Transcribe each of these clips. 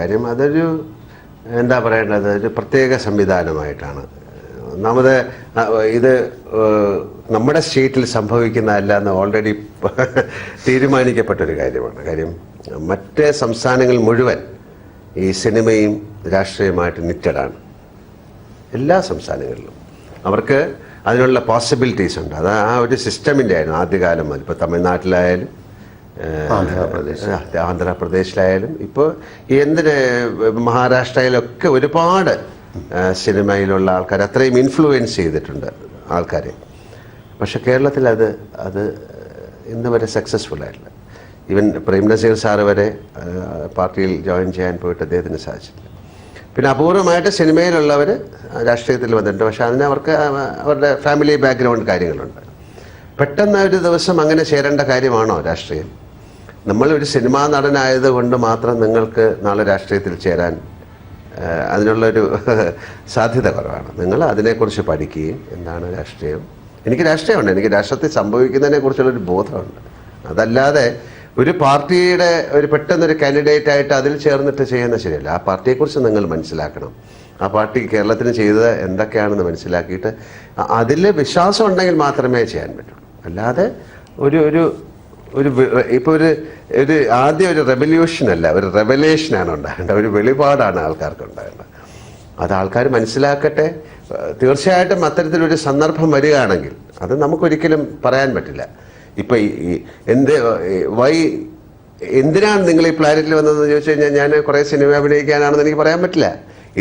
കാര്യം അതൊരു എന്താ പറയേണ്ടത്, ഒരു പ്രത്യേക സംവിധാനമായിട്ടാണ്. ഒന്നാമത് ഇത് നമ്മുടെ സ്റ്റേറ്റിൽ സംഭവിക്കുന്നതല്ല എന്ന് ഓൾറെഡി തീരുമാനിക്കപ്പെട്ടൊരു കാര്യമാണ്. കാര്യം മറ്റ് സംസ്ഥാനങ്ങൾ മുഴുവൻ ഈ സിനിമയും രാഷ്ട്രീയമായിട്ട് നിറ്റഡാണ്. എല്ലാ സംസ്ഥാനങ്ങളിലും അവർക്ക് അതിനുള്ള പോസിബിലിറ്റീസ് ഉണ്ട്. അത് ആ ഒരു സിസ്റ്റമിൻ്റെ ആയിരുന്നു ആദ്യകാലം മുതൽ. ഇപ്പോൾ തമിഴ്നാട്ടിലായാലും ആന്ധ്രാപ്രദേശിലായാലും ഇപ്പോൾ എന്തിന് മഹാരാഷ്ട്രയിലൊക്കെ ഒരുപാട് സിനിമയിലുള്ള ആൾക്കാർ അത്രയും ഇൻഫ്ലുവൻസ് ചെയ്തിട്ടുണ്ട് ആൾക്കാരെ. പക്ഷെ കേരളത്തിൽ അത് ഇന്ന് വരെ സക്സസ്ഫുൾ ആയിട്ടില്ല. ഈവൻ പ്രേം നസീർ സാറ് വരെ പാർട്ടിയിൽ ജോയിൻ ചെയ്യാൻ പോയിട്ട് അദ്ദേഹത്തിന് സാധിച്ചിട്ടില്ല. പിന്നെ അപൂർവമായിട്ട് സിനിമയിലുള്ളവർ രാഷ്ട്രീയത്തിൽ വന്നിട്ടുണ്ട്. പക്ഷെ അതിന് അവർക്ക് അവരുടെ ഫാമിലി ബാക്ക്ഗ്രൗണ്ട് കാര്യങ്ങളുണ്ട്. പെട്ടെന്ന് ഒരു ദിവസം അങ്ങനെ ചേരേണ്ട കാര്യമാണോ രാഷ്ട്രീയം? നമ്മളൊരു സിനിമാ നടനായത് കൊണ്ട് മാത്രം നിങ്ങൾക്ക് നാളെ രാഷ്ട്രീയത്തിൽ ചേരാൻ അതിനുള്ളൊരു സാധ്യത കുറവാണ്. നിങ്ങൾ അതിനെക്കുറിച്ച് പഠിക്കുകയും എന്താണ് രാഷ്ട്രീയം. എനിക്ക് രാഷ്ട്രീയമുണ്ട്, എനിക്ക് രാഷ്ട്രത്തിൽ സംഭവിക്കുന്നതിനെ കുറിച്ചുള്ളൊരു ബോധമുണ്ട്. അതല്ലാതെ ഒരു പാർട്ടിയുടെ ഒരു പെട്ടെന്നൊരു കാൻഡിഡേറ്റ് ആയിട്ട് അതിൽ ചേർന്നിട്ട് ചെയ്യുന്ന ശരിയല്ല. ആ പാർട്ടിയെക്കുറിച്ച് നിങ്ങൾ മനസ്സിലാക്കണം. ആ പാർട്ടി കേരളത്തിന് ചെയ്തത് എന്തൊക്കെയാണെന്ന് മനസ്സിലാക്കിയിട്ട് അതിൽ വിശ്വാസം ഉണ്ടെങ്കിൽ മാത്രമേ ചെയ്യാൻ പറ്റുള്ളൂ. അല്ലാതെ ഇപ്പോൾ ഒരു ആദ്യം ഒരു റെവല്യൂഷനല്ല, ഒരു റെവലേഷനാണ് ഉണ്ടാകേണ്ടത്. ഒരു വെളിപാടാണ് ആൾക്കാർക്ക് ഉണ്ടാകേണ്ടത്. അത് ആൾക്കാർ മനസ്സിലാക്കട്ടെ. തീർച്ചയായിട്ടും അത്തരത്തിലൊരു സന്ദർഭം വരികയാണെങ്കിൽ അത് നമുക്കൊരിക്കലും പറയാൻ പറ്റില്ല. ഇപ്പം എന്തിനാണ് നിങ്ങൾ ഈ പ്ലാനറ്റിൽ വന്നതെന്ന് ചോദിച്ചു കഴിഞ്ഞാൽ ഞാൻ കുറേ സിനിമ അഭിനയിക്കാനാണെന്ന് എനിക്ക് പറയാൻ പറ്റില്ല.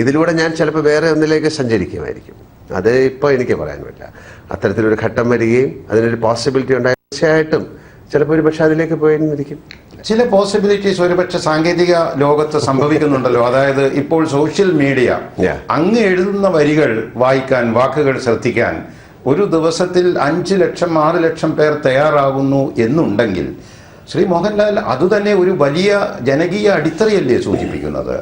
ഇതിലൂടെ ഞാൻ ചിലപ്പോൾ വേറെ ഒന്നിലേക്ക് സഞ്ചരിക്കുമായിരിക്കും. അത് ഇപ്പോൾ എനിക്ക് പറയാൻ പറ്റില്ല. അത്തരത്തിലൊരു ഘട്ടം വരികയും അതിനൊരു പോസിബിലിറ്റി ഉണ്ടായി തീർച്ചയായിട്ടും ചിലപ്പോൾ ഒരു പക്ഷെ അതിലേക്ക് പോയിരിക്കും. ചില പോസിബിലിറ്റീസ് ഒരുപക്ഷെ സാങ്കേതിക ലോകത്ത് സംഭവിക്കുന്നുണ്ടല്ലോ. അതായത് ഇപ്പോൾ സോഷ്യൽ മീഡിയ അങ്ങ് എഴുതുന്ന വരികൾ വായിക്കാൻ, വാക്കുകൾ ശ്രദ്ധിക്കാൻ ഒരു ദിവസത്തിൽ 5 ലക്ഷം 6 ലക്ഷം പേർ തയ്യാറാകുന്നു എന്നുണ്ടെങ്കിൽ ശ്രീ മോഹൻലാൽ അതുതന്നെ ഒരു വലിയ ജനകീയ അടിത്തറയല്ലേ സൂചിപ്പിക്കുന്നത്?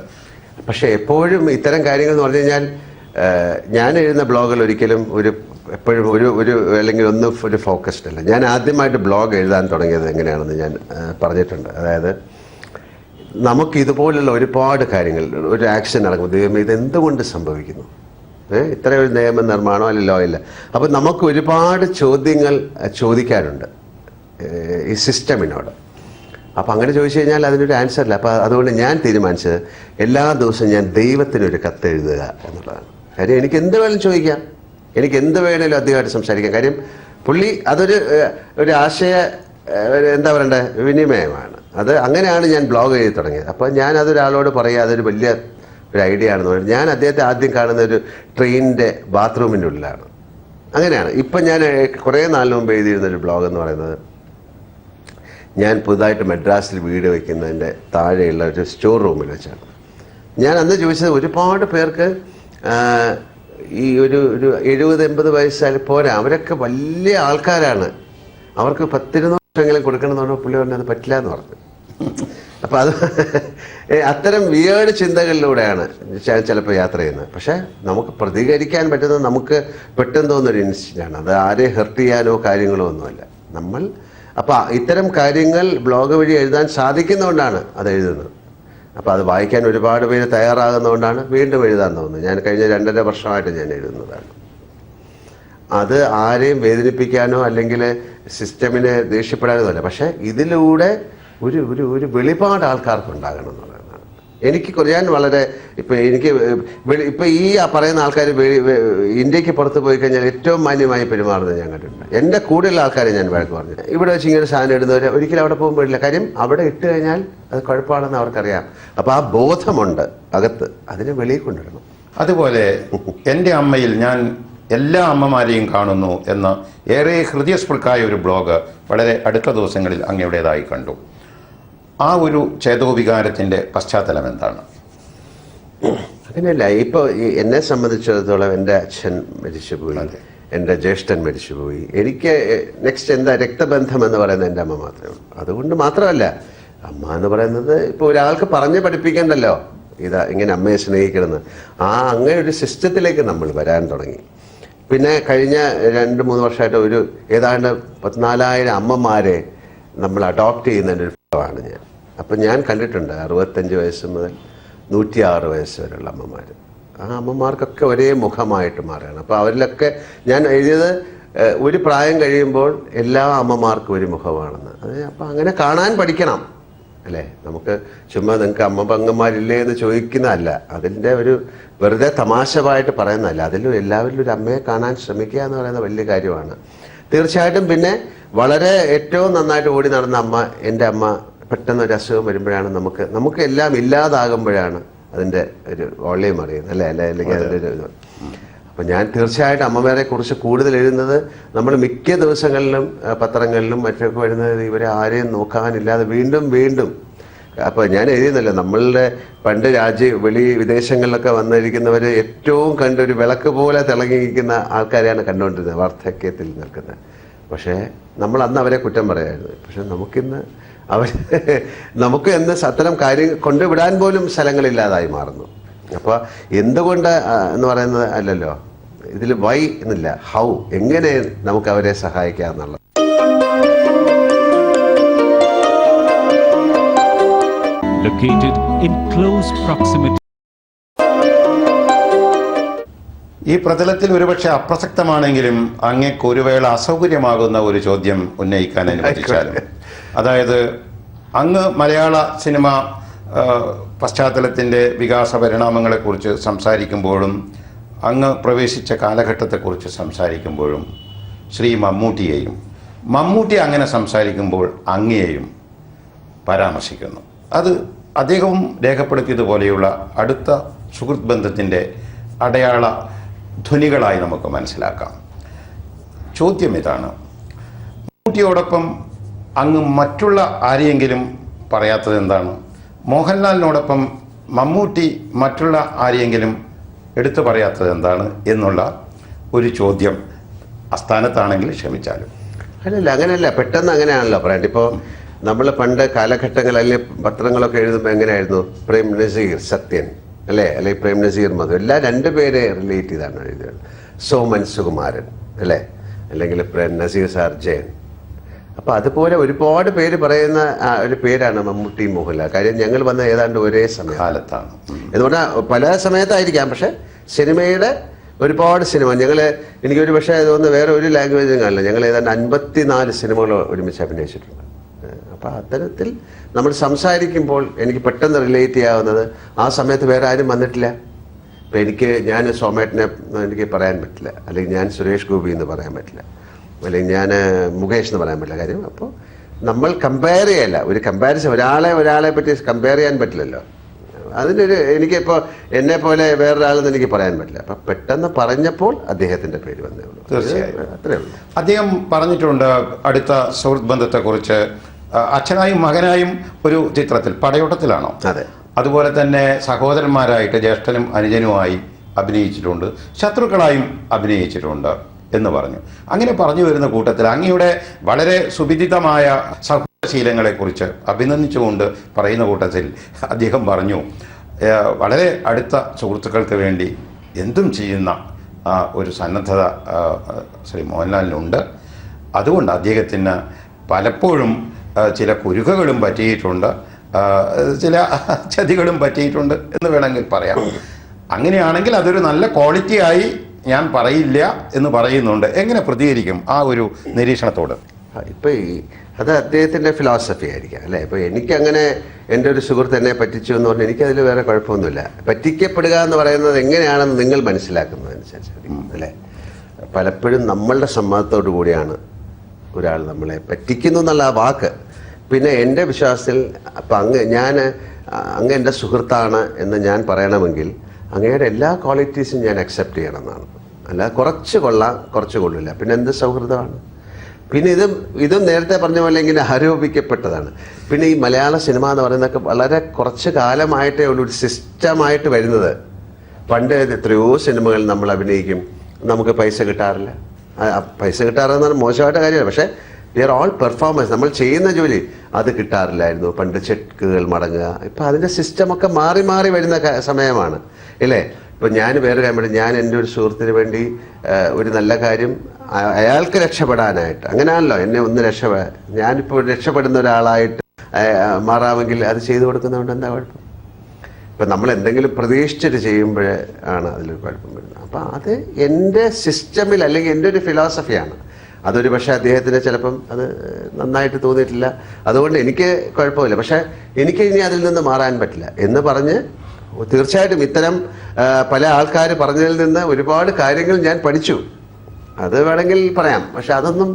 പക്ഷേ എപ്പോഴും ഇത്തരം കാര്യങ്ങൾ എന്ന് പറഞ്ഞു കഴിഞ്ഞാൽ ഞാൻ എഴുതുന്ന ബ്ലോഗുകൾ ഒരിക്കലും എപ്പോഴും ഒരു അല്ലെങ്കിൽ ഒരു ഫോക്കസ്ഡ് അല്ല. ഞാൻ ആദ്യമായിട്ട് ബ്ലോഗ് എഴുതാൻ തുടങ്ങിയത് എങ്ങനെയാണെന്ന് ഞാൻ പറഞ്ഞിട്ടുണ്ട്. അതായത് നമുക്ക് ഇതുപോലുള്ള ഒരുപാട് കാര്യങ്ങൾ ഒരു ആക്ഷൻ നടക്കുമ്പോൾ ദൈവമേ ഇതെന്തുകൊണ്ട് സംഭവിക്കുന്നു, ഇത്ര ഒരു നിയമ നിർമ്മാണോ അല്ലെങ്കിൽ ലോ ഇല്ല. അപ്പം നമുക്ക് ഒരുപാട് ചോദ്യങ്ങൾ ചോദിക്കാനുണ്ട് ഈ സിസ്റ്റമിനോട്. അപ്പം അങ്ങനെ ചോദിച്ചു കഴിഞ്ഞാൽ അതിനൊരു ആൻസർ ഇല്ല. അപ്പം അതുകൊണ്ട് ഞാൻ തീരുമാനിച്ചത് എല്ലാ ദിവസവും ഞാൻ ദൈവത്തിനൊരു കത്ത് എഴുതുക എന്നുള്ളതാണ്. കാര്യം എനിക്ക് എന്ത് വേണമെങ്കിലും ചോദിക്കാം, എനിക്ക് എന്ത് വേണേലും അധികമായിട്ട് സംസാരിക്കാം. കാര്യം പുള്ളി ഒരു ആശയ എന്താ പറയണ്ടേ വിനിമയമാണ്. അത് അങ്ങനെയാണ് ഞാൻ ബ്ലോഗ് എഴുതി തുടങ്ങിയത്. അപ്പോൾ ഞാൻ അതൊരാളോട് പറയുക അതൊരു വലിയ ഒരു ഐഡിയ ആണെന്ന് പറയുന്നത്. ഞാൻ അദ്ദേഹത്തെ ആദ്യം കാണുന്ന ഒരു ട്രെയിനിൻ്റെ ബാത്റൂമിൻ്റെ ഉള്ളിലാണ്. അങ്ങനെയാണ്. ഇപ്പം ഞാൻ കുറേ നാളിന് മുമ്പ് എഴുതിയിരുന്നൊരു ബ്ലോഗ് എന്ന് പറയുന്നത് ഞാൻ പുതുതായിട്ട് മദ്രാസിൽ വീട് വയ്ക്കുന്നതിൻ്റെ താഴെയുള്ള ഒരു സ്റ്റോർ റൂമിൽ വെച്ചാണ്. ഞാൻ അന്ന് ചോദിച്ചത് ഒരുപാട് പേർക്ക് ഈ ഒരു 70-80 വയസ്സായാലും പോരാ, അവരൊക്കെ വലിയ ആൾക്കാരാണ്, അവർക്ക് 10-20 വർഷമെങ്കിലും കൊടുക്കണമെന്ന് പറഞ്ഞാൽ പുള്ളി പറഞ്ഞത് പറ്റില്ല എന്ന് പറഞ്ഞു. അപ്പം അത് അത്തരം വിയേർഡ് ചിന്തകളിലൂടെയാണ് ചിലപ്പോൾ യാത്ര ചെയ്യുന്നത്. പക്ഷേ നമുക്ക് പ്രതികരിക്കാൻ പറ്റുന്നത് നമുക്ക് പെട്ടെന്ന് തോന്നുന്നൊരു ഇൻസിഡൻ്റാണ്. അത് ആരെയും ഹെർട്ട് ചെയ്യാനോ കാര്യങ്ങളോ ഒന്നുമല്ല. അപ്പോൾ ഇത്തരം കാര്യങ്ങൾ ബ്ലോഗ് വഴി എഴുതാൻ സാധിക്കുന്നതുകൊണ്ടാണ് അത് എഴുതുന്നത്. അപ്പോൾ അത് വായിക്കാൻ ഒരുപാട് പേര് തയ്യാറാകുന്നതുകൊണ്ടാണ് വീണ്ടും എഴുതാൻ തോന്നുന്നത്. ഞാൻ കഴിഞ്ഞ 2.5 വർഷമായിട്ട് ഞാൻ എഴുതുന്നതാണ്. അത് ആരെയും വേദനിപ്പിക്കാനോ അല്ലെങ്കിൽ സിസ്റ്റമിനെ ദേഷ്യപ്പെടാനോ അല്ല. പക്ഷേ ഇതിലൂടെ ഒരു വെളിപാട് ആൾക്കാർക്ക് ഉണ്ടാകണം എന്നുള്ളതാണ്. ഞാൻ വളരെ ഇപ്പം ഈ പറയുന്ന ആൾക്കാർ ഇന്ത്യക്ക് പുറത്ത് പോയി കഴിഞ്ഞാൽ ഏറ്റവും മാന്യമായി പെരുമാറുന്നത് ഞാൻ കണ്ടിട്ടുണ്ട്. എൻ്റെ കൂടെയുള്ള ആൾക്കാരെ ഞാൻ വഴക്ക് പറഞ്ഞു. ഇവിടെ വെച്ച് ഇങ്ങനെ സാധനം ഇടുന്നവർ ഒരിക്കലും അവിടെ പോകാൻ പാടില്ല. കാര്യം അവിടെ ഇട്ട് കഴിഞ്ഞാൽ അത് കുഴപ്പമാണെന്ന് അവർക്കറിയാം. അപ്പോൾ ആ ബോധമുണ്ട് അകത്ത്, അതിനെ വെളിയിൽ കൊണ്ടുവരണം. അതുപോലെ എൻ്റെ അമ്മയിൽ ഞാൻ എല്ലാ അമ്മമാരെയും കാണുന്നു എന്ന ഏറെ ഹൃദയസ്പൃക്കായ ഒരു ബ്ലോഗ് വളരെ അടുത്ത ദിവസങ്ങളിൽ അങ്ങയുടേതായി കണ്ടു. ആ ഒരു ചേതോവികാരത്തിൻ്റെ പശ്ചാത്തലം എന്താണ്? അങ്ങനെയല്ല. ഇപ്പോൾ എന്നെ സംബന്ധിച്ചിടത്തോളം എൻ്റെ അച്ഛൻ മരിച്ചുപോയി, എൻ്റെ ജ്യേഷ്ഠൻ മരിച്ചുപോയി. എനിക്ക് നെക്സ്റ്റ് എന്താ രക്തബന്ധം എന്ന് പറയുന്നത് എൻ്റെ അമ്മ മാത്രമേ ഉള്ളൂ. അതുകൊണ്ട് മാത്രമല്ല, അമ്മ എന്ന് പറയുന്നത് ഇപ്പോൾ ഒരാൾക്ക് പറഞ്ഞ് പഠിപ്പിക്കണ്ടല്ലോ ഇങ്ങനെ അമ്മയെ സ്നേഹിക്കണമെന്ന്. അങ്ങനെ ഒരു സിസ്റ്റത്തിലേക്ക് നമ്മൾ വരാൻ തുടങ്ങി. പിന്നെ കഴിഞ്ഞ 2-3 വർഷമായിട്ട് ഏതാണ്ട് 14,000 അമ്മമാരെ നമ്മൾ അഡോപ്റ്റ് ചെയ്യുന്നതിൻ്റെ ഒരു ഫലമാണ് ഞാൻ. അപ്പം ഞാൻ കണ്ടിട്ടുണ്ട് 65 വയസ്സ് മുതൽ 106 വയസ്സ് വരെയുള്ള അമ്മമാർ. ആ അമ്മമാർക്കൊക്കെ ഒരേ മുഖമായിട്ട് മാറുകയാണ്. അപ്പോൾ അവരിലൊക്കെ ഞാൻ എഴുതിയത് ഒരു പ്രായം കഴിയുമ്പോൾ എല്ലാ അമ്മമാർക്കും ഒരു മുഖമാണെന്ന്. അത് അപ്പം അങ്ങനെ കാണാൻ പഠിക്കണം അല്ലേ? നമുക്ക് ചുമ്മാ നിങ്ങൾക്ക് അമ്മ പെങ്ങന്മാരില്ലേ എന്ന് ചോദിക്കുന്നതല്ല, അതിൻ്റെ ഒരു വെറുതെ തമാശമായിട്ട് പറയുന്നതല്ല. അതിലും എല്ലാവരിലും ഒരു അമ്മയെ കാണാൻ ശ്രമിക്കുക എന്ന് പറയുന്നത് വലിയ കാര്യമാണ് തീർച്ചയായിട്ടും. പിന്നെ വളരെ ഏറ്റവും നന്നായിട്ട് ഓടി നടന്ന അമ്മ, എൻ്റെ അമ്മ പെട്ടെന്ന് ഒരു അസുഖം വരുമ്പോഴാണ് നമുക്ക് എല്ലാം ഇല്ലാതാകുമ്പോഴാണ് അതിൻ്റെ ഒരു വോളിയം അറിയുന്നത് അല്ലെങ്കിൽ അതിൻ്റെ ഒരു. അപ്പം ഞാൻ തീർച്ചയായിട്ടും അമ്മമാരെ കുറിച്ച് കൂടുതൽ എഴുതുന്നത് നമ്മൾ മിക്ക ദിവസങ്ങളിലും പത്രങ്ങളിലും മറ്റൊക്കെ വരുന്നത് ഇവരെ ആരെയും നോക്കാനില്ലാതെ വീണ്ടും. അപ്പോൾ ഞാൻ എഴുതുന്നില്ല, നമ്മളുടെ പണ്ട് വിദേശങ്ങളിലൊക്കെ വന്നിരിക്കുന്നവർ ഏറ്റവും കണ്ടൊരു വിളക്ക് പോലെ തിളങ്ങിയിരിക്കുന്ന ആൾക്കാരെയാണ് കണ്ടുകൊണ്ടിരുന്നത്, വാർദ്ധക്യത്തിൽ നിൽക്കുന്നത്. പക്ഷേ നമ്മൾ അന്ന് അവരെ കുറ്റം പറയായിരുന്നു. പക്ഷെ നമുക്ക് എന്ന് അത്തരം കാര്യം കൊണ്ടുവിടാൻ പോലും സ്ഥലങ്ങളില്ലാതായി മാറുന്നു. അപ്പോൾ എന്തുകൊണ്ട് എന്ന് പറയുന്നത് അല്ലല്ലോ, ഇതിൽ വൈ എന്നില്ല, ഹൗ, എങ്ങനെ നമുക്ക് അവരെ സഹായിക്കാം എന്നുള്ളത്. Located in close proximity. ഈ പ്രതലത്തിൽ ഒരുപക്ഷെ അപ്രസക്തമാണെങ്കിലും അങ്ങേക്ക് ഒരു വേള അസൗകര്യമാകുന്ന ഒരു ചോദ്യം ഉന്നയിക്കാൻ അനുവദിച്ചാലും, അതായത് അങ്ങ് മലയാള സിനിമ പശ്ചാത്തലത്തിൻ്റെ വികാസ പരിണാമങ്ങളെക്കുറിച്ച് സംസാരിക്കുമ്പോഴും അങ്ങ് പ്രവേശിച്ച കാലഘട്ടത്തെക്കുറിച്ച് സംസാരിക്കുമ്പോഴും ശ്രീ മമ്മൂട്ടി അങ്ങനെ സംസാരിക്കുമ്പോൾ അങ്ങയെയും പരാമർശിക്കുന്നു. അത് അദ്ദേഹവും രേഖപ്പെടുത്തിയതുപോലെയുള്ള അടുത്ത സുഹൃത്ത് ബന്ധത്തിൻ്റെ അടയാള ധ്വനികളായി നമുക്ക് മനസ്സിലാക്കാം. ചോദ്യം ഇതാണ്, മമ്മൂട്ടിയോടൊപ്പം അങ്ങ് മറ്റുള്ള ആരെയെങ്കിലും പറയാത്തത് എന്താണ്? മോഹൻലാലിനോടൊപ്പം മമ്മൂട്ടി മറ്റുള്ള ആരെയെങ്കിലും എടുത്തു പറയാത്തത് എന്താണ് എന്നുള്ള ഒരു ചോദ്യം അസ്ഥാനത്താണെങ്കിൽ ക്ഷമിച്ചാലും. അല്ലല്ല, അങ്ങനെയല്ല, പെട്ടെന്ന് അങ്ങനെയാണല്ലോ പറയട്ടെ. ഇപ്പോൾ നമ്മൾ പണ്ട് കാലഘട്ടങ്ങൾ അല്ലെങ്കിൽ പത്രങ്ങളൊക്കെ എഴുതുമ്പോൾ എങ്ങനെയായിരുന്നു? പ്രേം നസീർ സത്യൻ അല്ലെങ്കിൽ പ്രേം നസീർ മധു, എല്ലാം രണ്ടുപേരെ റിലേറ്റ് ചെയ്താണ് എഴുതുന്നത്. സോമൻ സുകുമാരൻ അല്ലെങ്കിൽ പ്രേം നസീർ സാർ ജയൻ. അപ്പോൾ അതുപോലെ ഒരുപാട് പേര് പറയുന്ന ഒരു പേരാണ് മമ്മൂട്ടി മോഹൻലാൽ. കാര്യം ഞങ്ങൾ വന്ന ഏതാണ്ട് ഒരേ സമയകാലത്താണ് എന്ന് പറഞ്ഞാൽ പല സമയത്തായിരിക്കാം, പക്ഷെ സിനിമയുടെ ഒരുപാട് സിനിമ എനിക്കൊരു പക്ഷേ അതൊന്ന് വേറെ ഒരു ലാംഗ്വേജും കാണില്ല, ഞങ്ങൾ ഏതാണ്ട് 54 സിനിമകൾ ഒരുമിച്ച് അഭിനയിച്ചിട്ടുണ്ട്. അപ്പോൾ അത്തരത്തിൽ നമ്മൾ സംസാരിക്കുമ്പോൾ എനിക്ക് പെട്ടെന്ന് റിലേറ്റ് ചെയ്യാവുന്നത് ആ സമയത്ത് വേറെ ആരും വന്നിട്ടില്ല. ഇപ്പം ഞാൻ സോമേട്ടനെ എനിക്ക് പറയാൻ പറ്റില്ല, അല്ലെങ്കിൽ ഞാൻ സുരേഷ് ഗോപി എന്ന് പറയാൻ പറ്റില്ല, അല്ലെങ്കിൽ ഞാൻ മുകേഷ് എന്ന് പറയാൻ പറ്റില്ല. കാര്യം അപ്പോൾ നമ്മൾ കമ്പയർ ചെയ്യല്ല, ഒരു കമ്പാരിസൺ ഒരാളെ പറ്റി കമ്പയർ ചെയ്യാൻ പറ്റില്ലല്ലോ. എനിക്കിപ്പോൾ എന്നെ പോലെ വേറൊരാളെന്ന് എനിക്ക് പറയാൻ പറ്റില്ല. അപ്പം പെട്ടെന്ന് പറഞ്ഞപ്പോൾ അദ്ദേഹത്തിൻ്റെ പേര് വന്നേ ഉള്ളൂ. തീർച്ചയായും അത്രയേ ഉള്ളൂ. അദ്ദേഹം പറഞ്ഞിട്ടുണ്ട് അടുത്ത സുഹൃത്ത് ബന്ധത്തെക്കുറിച്ച്, അച്ഛനായും മകനായും ഒരു ചിത്രത്തിൽ, പടയോട്ടത്തിലാണോ? അതെ. അതുപോലെ തന്നെ സഹോദരന്മാരായിട്ട് ജ്യേഷ്ഠനും അനുജനുമായി അഭിനയിച്ചിട്ടുണ്ട്, ശത്രുക്കളായും അഭിനയിച്ചിട്ടുണ്ട് എന്ന് പറഞ്ഞു. അങ്ങനെ പറഞ്ഞു വരുന്ന കൂട്ടത്തിൽ അങ്ങയുടെ വളരെ സുവിദിതമായ സഹോദരശീലങ്ങളെക്കുറിച്ച് അഭിനന്ദിച്ചുകൊണ്ട് പറയുന്ന കൂട്ടത്തിൽ അദ്ദേഹം പറഞ്ഞു, വളരെ അടുത്ത സുഹൃത്തുക്കൾക്ക് വേണ്ടി എന്തും ചെയ്യുന്ന ഒരു സന്നദ്ധത ശ്രീ മോഹൻലാലിനുണ്ട്. അതുകൊണ്ട് അദ്ദേഹത്തിന് പലപ്പോഴും ചില കുരുക്കുകളും പറ്റിയിട്ടുണ്ട്, ചില ചതികളും പറ്റിയിട്ടുണ്ട് എന്ന് വേണമെങ്കിൽ പറയാം. അങ്ങനെയാണെങ്കിൽ അതൊരു നല്ല ക്വാളിറ്റിയായി ഞാൻ പറയില്ല എന്ന് പറയുന്നുണ്ട്. എങ്ങനെ പ്രതികരിക്കും ആ ഒരു നിരീക്ഷണത്തോട്? ഇപ്പം അത് അദ്ദേഹത്തിൻ്റെ ഫിലോസഫി ആയിരിക്കാം അല്ലേ. ഇപ്പോൾ എനിക്കങ്ങനെ എൻ്റെ ഒരു സുഹൃത്ത് എന്നെ പറ്റിച്ചു എന്ന് പറഞ്ഞാൽ എനിക്കതിൽ വേറെ കുഴപ്പമൊന്നുമില്ല. പറ്റിക്കപ്പെടുക എന്ന് പറയുന്നത് എങ്ങനെയാണെന്ന് നിങ്ങൾ മനസ്സിലാക്കുന്നതനുസരിച്ച് അല്ലേ. പലപ്പോഴും നമ്മളുടെ സമ്മതത്തോടു കൂടിയാണ് ഒരാൾ നമ്മളെ പറ്റിക്കുന്നു എന്നുള്ള ആ വാക്ക്. പിന്നെ എൻ്റെ വിശ്വാസത്തിൽ അപ്പം അങ്ങ് എൻ്റെ സുഹൃത്താണ് എന്ന് ഞാൻ പറയണമെങ്കിൽ അങ്ങയുടെ എല്ലാ ക്വാളിറ്റീസും ഞാൻ അക്സെപ്റ്റ് ചെയ്യണമെന്നാണ്. അല്ല കുറച്ച് കൊള്ളാം, കുറച്ച് കൊള്ളില്ല, പിന്നെ എന്ത് സൗഹൃദമാണ്? പിന്നെ ഇതും നേരത്തെ പറഞ്ഞ പോലെ ഇങ്ങനെ ആരോപിക്കപ്പെട്ടതാണ്. പിന്നെ ഈ മലയാള സിനിമ എന്ന് പറയുന്നതൊക്കെ വളരെ കുറച്ച് കാലമായിട്ടേ ഉള്ളൂ ഒരു സിസ്റ്റമായിട്ട് വരുന്നത്. പണ്ട് എത്രയോ സിനിമകൾ നമ്മൾ അഭിനയിക്കും, നമുക്ക് പൈസ കിട്ടാറില്ല. പൈസ കിട്ടാറെന്ന് മോശമായിട്ട് കാര്യമല്ല, പക്ഷേ ദി ആർ ഓൾ പെർഫോമൻസ്. നമ്മൾ ചെയ്യുന്ന ജോലി അത് കിട്ടാറില്ലായിരുന്നു. പണ്ട് ചെക്കുകൾ മടങ്ങുക. ഇപ്പം അതിൻ്റെ സിസ്റ്റമൊക്കെ മാറി മാറി വരുന്ന സമയമാണ് ഇല്ലേ. ഇപ്പം ഞാൻ വേറെ കാര്യം, ഞാൻ എൻ്റെ ഒരു സുഹൃത്തിന് വേണ്ടി ഒരു നല്ല കാര്യം അയാൾക്ക് രക്ഷപ്പെടാനായിട്ട്, അങ്ങനെയാണല്ലോ എന്നെ ഒന്ന് ഞാനിപ്പോൾ രക്ഷപ്പെടുന്ന ഒരാളായിട്ട് മാറാമെങ്കിൽ അത് ചെയ്തു കൊടുക്കുന്നതുകൊണ്ട് എന്താ കുഴപ്പം? ഇപ്പം നമ്മൾ എന്തെങ്കിലും പ്രതീക്ഷിച്ചിട്ട് ചെയ്യുമ്പോഴേ ആണ് അതിലൊരു കുഴപ്പം വരുന്നത്. അപ്പം അത് എൻ്റെ സിസ്റ്റമിൽ അല്ലെങ്കിൽ എൻ്റെ ഒരു ഫിലോസഫിയാണ്. അതൊരു പക്ഷേ അദ്ദേഹത്തിന് ചിലപ്പം അത് നന്നായിട്ട് തോന്നിയിട്ടില്ല, അതുകൊണ്ട് എനിക്ക് കുഴപ്പമില്ല. പക്ഷേ എനിക്ക് ഇനി അതിൽ നിന്ന് മാറാൻ പറ്റില്ല എന്ന് പറഞ്ഞ് തീർച്ചയായിട്ടും ഇത്തരം പല ആൾക്കാർ പറഞ്ഞതിൽ നിന്ന് ഒരുപാട് കാര്യങ്ങൾ ഞാൻ പഠിച്ചു, അത് വേണമെങ്കിൽ പറയാം. പക്ഷെ അതൊന്നും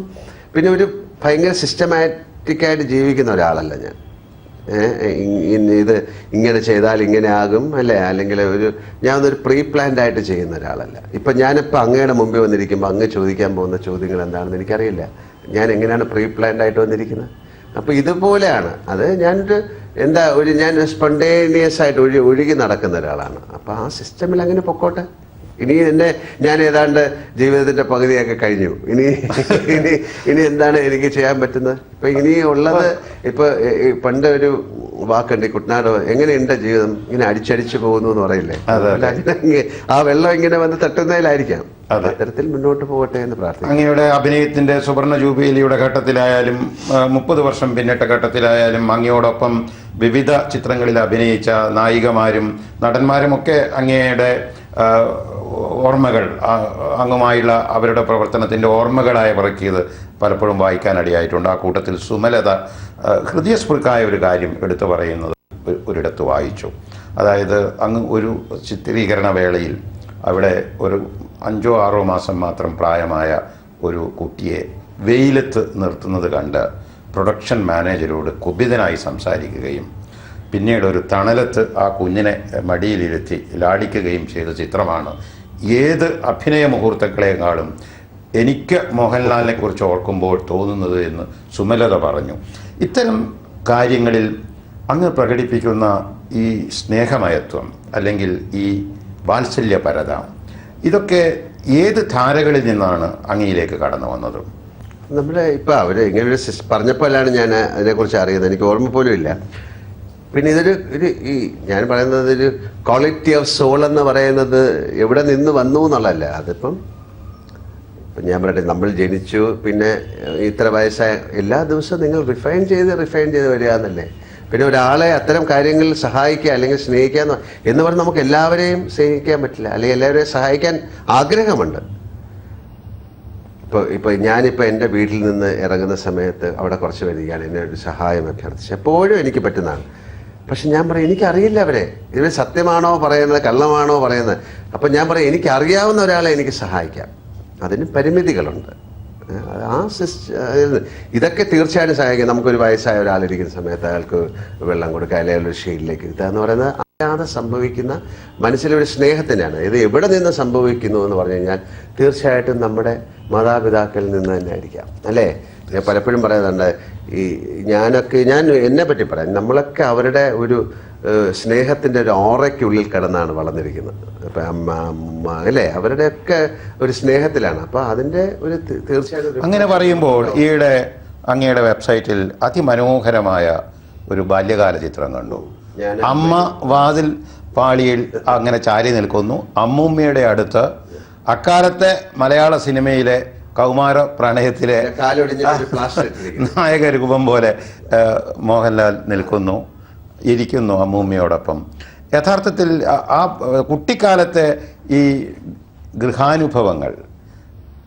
പിന്നെ ഒരു ഭയങ്കര സിസ്റ്റമാറ്റിക്കായിട്ട് ജീവിക്കുന്ന ഒരാളല്ല ഞാൻ. ഇത് ഇങ്ങനെ ചെയ്താൽ ഇങ്ങനെ ആകും അല്ലേ, അല്ലെങ്കിൽ ഞാൻ ഒരു പ്രീ പ്ലാൻഡ് ആയിട്ട് ചെയ്യുന്ന ഒരാളല്ല. ഇപ്പം ഞാനിപ്പോൾ അങ്ങയുടെ മുമ്പിൽ വന്നിരിക്കുമ്പോൾ അങ്ങ് ചോദിക്കാൻ പോകുന്ന ചോദ്യങ്ങൾ എന്താണെന്ന് എനിക്കറിയില്ല. ഞാൻ എങ്ങനെയാണ് പ്രീ പ്ലാൻഡ് ആയിട്ട് വന്നിരിക്കുന്നത്? അപ്പോൾ ഇതുപോലെയാണ് അത്. ഞാൻ സ്പോണ്ടേനിയസ് ആയിട്ട് ഒഴുകി നടക്കുന്ന ഒരാളാണ്. അപ്പോൾ ആ സിസ്റ്റമിൽ അങ്ങനെ പൊക്കോട്ടെ. ഞാൻ ഏതാണ്ട് ജീവിതത്തിന്റെ പകുതിയൊക്കെ കഴിഞ്ഞു. ഇനി എന്താണ് എനിക്ക് ചെയ്യാൻ പറ്റുന്നത്? ഇപ്പൊ ഇനി ഉള്ളത് പണ്ട് ഒരു വാക്കുണ്ട്, കുട്ടനാട് എങ്ങനെയുണ്ട് ജീവിതം, ഇങ്ങനെ അടിച്ചടിച്ചു പോകുന്നു എന്ന് പറയില്ലേ, ആ വെള്ളം ഇങ്ങനെ വന്ന് തട്ടുന്നതിലായിരിക്കാം. അത്തരത്തിൽ മുന്നോട്ട് പോകട്ടെ എന്ന് പ്രാർത്ഥിക്കുന്നു. അങ്ങയുടെ അഭിനയത്തിന്റെ സുവർണ ജൂബിലിയുടെ ഘട്ടത്തിലായാലും 30 വർഷം പിന്നിട്ട ഘട്ടത്തിലായാലും അങ്ങയോടൊപ്പം വിവിധ ചിത്രങ്ങളിൽ അഭിനയിച്ച നായികമാരും നടന്മാരുമൊക്കെ അങ്ങയുടെ ഓർമ്മകൾ, അങ്ങുമായുള്ള അവരുടെ പ്രവർത്തനത്തിൻ്റെ ഓർമ്മകളായി പറക്കിയത് പലപ്പോഴും വായിക്കാനിടയായിട്ടുണ്ട്. ആ കൂട്ടത്തിൽ സുമലത ഹൃദയസ്പൃക്കായ ഒരു കാര്യം എടുത്തു പറയുന്നത് ഒരിടത്ത് വായിച്ചു. അതായത് അങ്ങ് ഒരു ചിത്രീകരണ വേളയിൽ അവിടെ ഒരു 5-6 മാസം മാത്രം പ്രായമായ ഒരു കുട്ടിയെ വെയിലത്ത് നിർത്തുന്നത് കണ്ട് പ്രൊഡക്ഷൻ മാനേജരോട് കുപിതനായി സംസാരിക്കുകയും പിന്നീട് ഒരു തണലത്ത് ആ കുഞ്ഞിനെ മടിയിലിരുത്തി ലാളിക്കുകയും ചെയ്ത ചിത്രമാണ് ഏത് അഭിനയ മുഹൂർത്തങ്ങളെക്കാളും എനിക്ക് മോഹൻലാലിനെ കുറിച്ച് ഓർക്കുമ്പോൾ തോന്നുന്നത് എന്ന് സുമലത പറഞ്ഞു. ഇത്തരം കാര്യങ്ങളിൽ അങ്ങ് പ്രകടിപ്പിക്കുന്ന ഈ സ്നേഹമയത്വം അല്ലെങ്കിൽ ഈ വാത്സല്യപരത, ഇതൊക്കെ ഏത് ധാരകളിൽ നിന്നാണ് അങ്ങയിലേക്ക് കടന്നു വന്നത്? നമ്മുടെ ഇപ്പം അവർ ഇങ്ങനെ പറഞ്ഞപ്പോഴാണ് ഞാൻ അതിനെക്കുറിച്ച് അറിയുന്നത്. എനിക്ക് ഓർമ്മ പോലും ഇല്ല. പിന്നെ ഞാൻ പറയുന്നത് ഒരു ക്വാളിറ്റി ഓഫ് സോൾ എന്ന് പറയുന്നത് എവിടെ നിന്ന് വന്നു എന്നുള്ളതല്ല. അതിപ്പം ഞാൻ പറയട്ടെ, നമ്മൾ ജനിച്ചു, പിന്നെ ഇത്ര വയസ്സായ എല്ലാ ദിവസവും നിങ്ങൾ റിഫൈൻ ചെയ്ത് വരിക എന്നല്ലേ. പിന്നെ ഒരാളെ അത്തരം കാര്യങ്ങളിൽ സഹായിക്കുക അല്ലെങ്കിൽ സ്നേഹിക്കുക എന്ന് പറഞ്ഞാൽ നമുക്ക് എല്ലാവരെയും സ്നേഹിക്കാൻ പറ്റില്ല, അല്ലെങ്കിൽ എല്ലാവരെയും സഹായിക്കാൻ ആഗ്രഹമുണ്ട്. ഇപ്പോൾ ഞാനിപ്പോൾ എൻ്റെ വീട്ടിൽ നിന്ന് ഇറങ്ങുന്ന സമയത്ത് അവിടെ കുറച്ച് വരികയാണ്, എന്നെ ഒരു സഹായം അഭ്യർത്ഥിച്ച് എപ്പോഴും എനിക്ക് പറ്റുന്നതാണ്. പക്ഷെ ഞാൻ പറയും എനിക്കറിയില്ല ഇവർ സത്യമാണോ പറയുന്നത് കള്ളമാണോ പറയുന്നത്. അപ്പം ഞാൻ പറയും എനിക്കറിയാവുന്ന ഒരാളെ എനിക്ക് സഹായിക്കാം, അതിന് പരിമിതികളുണ്ട്. ഇതൊക്കെ തീർച്ചയായിട്ടും സഹായിക്കും. നമുക്കൊരു വയസ്സായ ഒരാളിരിക്കുന്ന സമയത്ത് അയാൾക്ക് വെള്ളം കൊടുക്കുക, അല്ലെങ്കിൽ ഒരു ഷെയ്ഡിലേക്ക് ഇരുത്തുക എന്ന് പറയുന്നത് അറിയാതെ സംഭവിക്കുന്ന മനസ്സിലൊരു സ്നേഹത്തിനാണ്. ഇത് എവിടെ നിന്ന് സംഭവിക്കുന്നു എന്ന് പറഞ്ഞു കഴിഞ്ഞാൽ തീർച്ചയായിട്ടും നമ്മുടെ മാതാപിതാക്കളിൽ നിന്ന് തന്നെ ആയിരിക്കാം, അല്ലേ? ഞാൻ പലപ്പോഴും പറയുന്നുണ്ട്, ഞാൻ എന്നെ പറ്റി പറയാം, നമ്മളൊക്കെ അവരുടെ ഒരു സ്നേഹത്തിൻ്റെ ഒരു ഓറയ്ക്കുള്ളിൽ കിടന്നാണ് വളർന്നിരിക്കുന്നത്. ഇപ്പം അമ്മ അല്ലേ, അവരുടെയൊക്കെ ഒരു സ്നേഹത്തിലാണ്. അപ്പോൾ അതിൻ്റെ ഒരു തീർച്ചയായിട്ടും അങ്ങനെ പറയുമ്പോൾ ഈയിടെ അങ്ങയുടെ വെബ്സൈറ്റിൽ അതിമനോഹരമായ ഒരു ബാല്യകാല ചിത്രം കണ്ടു. അമ്മ വാതിൽ പാളിയിൽ അങ്ങനെ ചാരി നിൽക്കുന്നു. അമ്മൂമ്മയുടെ അടുത്ത് അക്കാലത്തെ മലയാള സിനിമയിലെ കൗമാര പ്രണയത്തിലെ നായക രൂപം പോലെ മോഹൻലാൽ ഇരിക്കുന്നു അമ്മൂമ്മയോടൊപ്പം. യഥാർത്ഥത്തിൽ ആ കുട്ടിക്കാലത്തെ ഈ ഗൃഹാനുഭവങ്ങൾ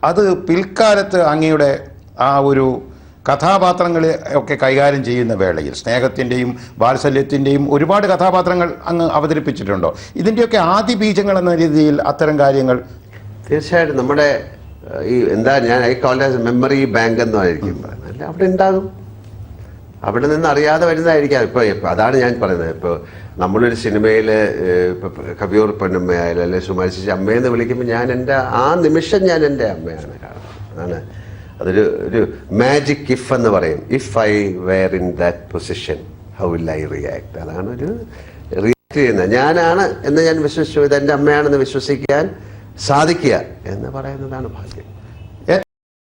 അത് പിൽക്കാലത്ത് അങ്ങയുടെ ആ ഒരു കഥാപാത്രങ്ങളെ ഒക്കെ കൈകാര്യം ചെയ്യുന്ന വേളയിൽ സ്നേഹത്തിൻ്റെയും വാത്സല്യത്തിൻ്റെയും ഒരുപാട് കഥാപാത്രങ്ങൾ അങ്ങ് അവതരിപ്പിച്ചിട്ടുണ്ടോ? ഇതിൻ്റെയൊക്കെ ആദ്യ ബീജങ്ങൾ എന്ന രീതിയിൽ അത്തരം കാര്യങ്ങൾ തീർച്ചയായിട്ടും നമ്മുടെ ഞാൻ I call as memory bank എന്നായിരിക്കും പറയുന്നത്. അല്ല, അവിടെ ഉണ്ടാകും, അവിടെ നിന്ന് അറിയാതെ വരുന്നതായിരിക്കാം. ഇപ്പോൾ അതാണ് ഞാൻ പറയുന്നത്. ഇപ്പോൾ നമ്മളൊരു സിനിമയിൽ ഇപ്പോൾ കവിയൂർ പൊന്നമ്മയായാലും അല്ലെങ്കിൽ സുമാരി അമ്മയെന്ന് വിളിക്കുമ്പോൾ ഞാൻ ആ നിമിഷം ഞാൻ എൻ്റെ അമ്മയാണ് കാണുന്നത്. അതാണ് ഒരു മാജിക് ഇഫ് എന്ന് പറയും. If I were in that position how will I react. അതാണ് ഒരു റിയാക്ട് ചെയ്യുന്നത്. ഞാനാണ് എന്ന് ഞാൻ വിശ്വസിച്ചു, ഇതെൻ്റെ അമ്മയാണെന്ന് വിശ്വസിക്കാൻ സാധിക്കുക എന്ന് പറയുന്നതാണ് ഭാഗ്യം.